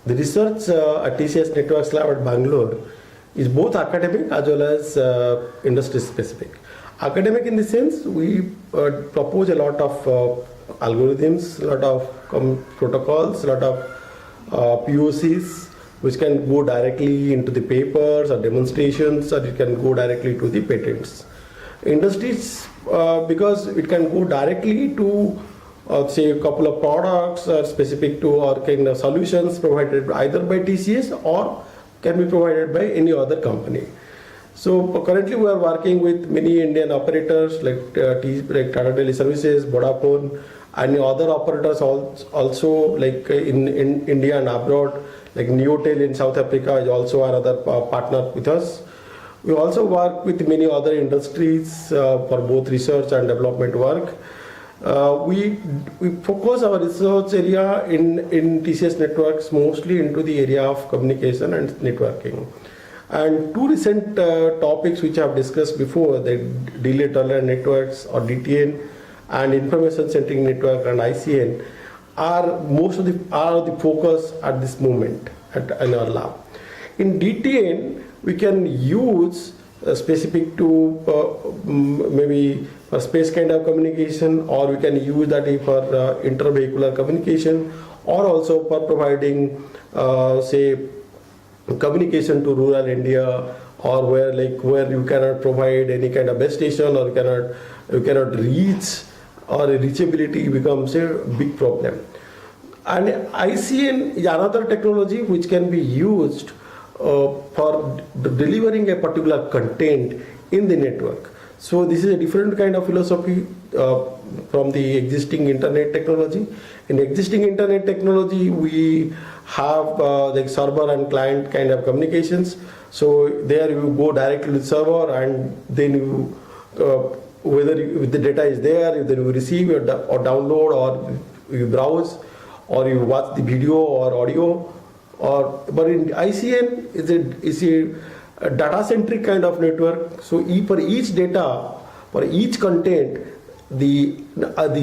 The research at TCS Networks Lab at Bangalore is both academic as well as industry specific. Academic in the sense we propose a lot of algorithms, a lot of protocols, a lot of POCs which can go directly into the papers or demonstrations, or it can go directly to the patents. Industries, because it can go directly to say a couple of products or specific to or kind of solutions provided either by TCS or can be provided by any other company. So currently we are working with many Indian operators like Tata Tele Services, Vodafone, and other operators also like in India and abroad, like Neotel in South Africa is also another partner with us. We also work with many other industries for both research and development work. We focus our research area in TCS Networks mostly into the area of communication and networking. And two recent topics which I have discussed before, the delay tolerant networks or DTN and information centric network and ICN are the focus at this moment in our lab. In DTN, we can use specific to maybe for space kind of communication, or we can use that for intervehicular communication, or also for providing say communication to rural India, or where you cannot provide any kind of base station, or you cannot reach, or reachability becomes a big problem. And ICN is another technology which can be used for delivering a particular content in the network. So this is a different kind of philosophy from the existing internet technology. In existing internet technology, we have like server and client kind of communications. So there you go directly to the server, and then you whether the data is there, then you receive or download, or you browse, or you watch the video or audio. But in ICN is a data-centric kind of network. So for each data, for each content, the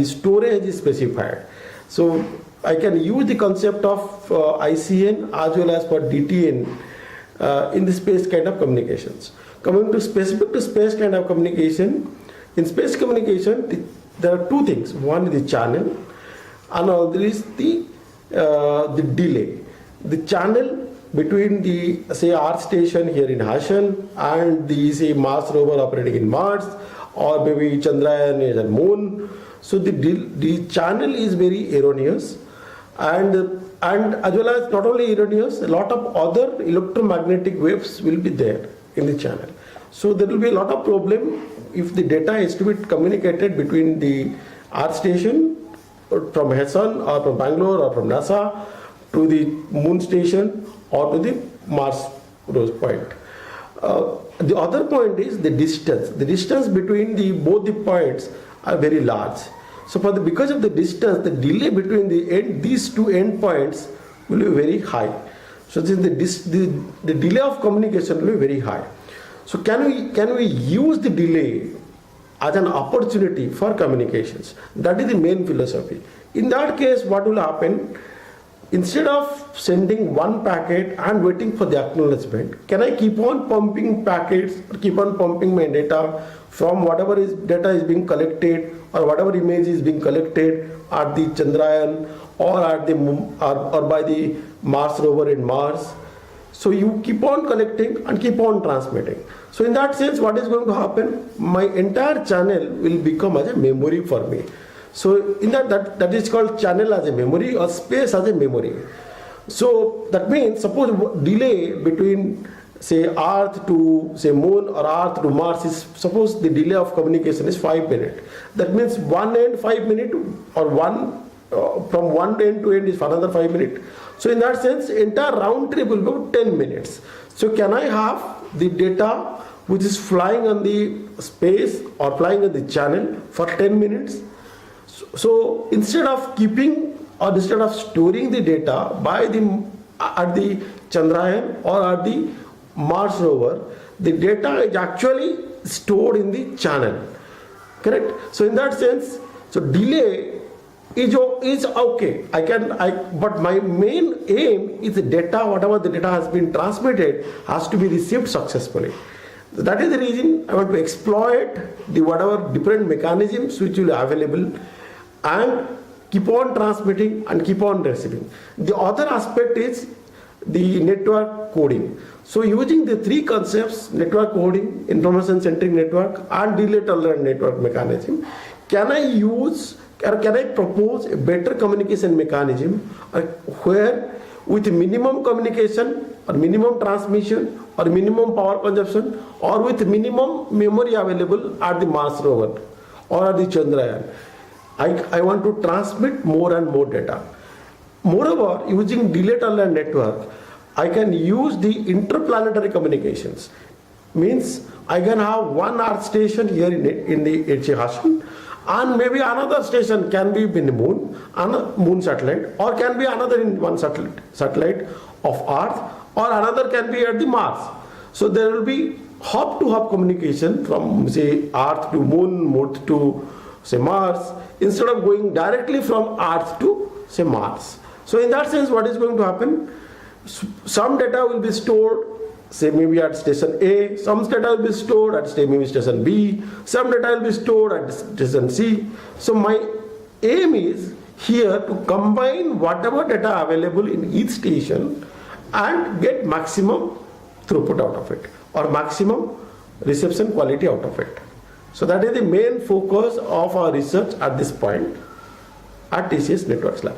storage is specified. So I can use the concept of ICN as well as for DTN in the space kind of communications. Coming to specific to space kind of communication, in space communication there are two things. One is the channel, and another is the delay. The channel between the say Earth station here in Hashan and the say Mars rover operating in Mars, or maybe Chandrayaan is on Moon. So the channel is very erroneous, and as well as not only erroneous, a lot of other electromagnetic waves will be there in the channel. So there will be a lot of problem if the data is to be communicated between the Earth station from Hassan or from Bangalore or from NASA to the Moon station or to the Mars point. The other point is the distance. The distance between both the points are very large. So because of the distance, the delay between these two endpoints will be very high. So the delay of communication will be very high. So can we use the delay as an opportunity for communications? That is the main philosophy. In that case, what will happen? Instead of sending one packet and waiting for the acknowledgement, can I keep on pumping packets, keep on pumping my data from whatever data is being collected, or whatever image is being collected at the Chandrayaan or at the or by the Mars rover in Mars? So you keep on collecting and keep on transmitting. So in that sense, what is going to happen? My entire channel will become as a memory for me. So in that is called channel as a memory, or space as a memory. So that means suppose delay between say Earth to say Moon or Earth to Mars is, suppose the delay of communication is 5 minutes. That means one end 5 minutes, or from one end to end is for another 5 minutes. So in that sense, entire round trip will be 10 minutes. So can I have the data which is flying on the space or flying on the channel for 10 minutes? So instead of keeping or instead of storing the data at the Chandrayaan or at the Mars rover, the data is actually stored in the channel. Correct? So in that sense, so delay is okay. But my main aim is the data, whatever the data has been transmitted, has to be received successfully. So that is the reason I want to exploit the whatever different mechanisms which will be available and keep on transmitting and keep on receiving. The other aspect is the network coding. So using the three concepts, network coding, information centric network and delay tolerant network mechanism, can I propose a better communication mechanism where with minimum communication or minimum transmission or minimum power consumption or with minimum memory available at the Mars rover or at the Chandrayaan, I want to transmit more and more data. Moreover, using delay tolerant network, I can use the interplanetary communications. Means I can have one Earth station here in the Hashim, and maybe another station can be in the moon, another moon satellite, or can be another in one satellite of Earth, or another can be at the Mars. So there will be hop-to-hop communication from say Earth to moon to say Mars, instead of going directly from Earth to say Mars. So in that sense, what is going to happen? Some data will be stored say maybe at station A, some data will be stored at maybe station B, some data will be stored at station C. So my aim is here to combine whatever data available in each station and get maximum throughput out of it or maximum reception quality out of it. So that is the main focus of our research at this point at TCS Networks Lab.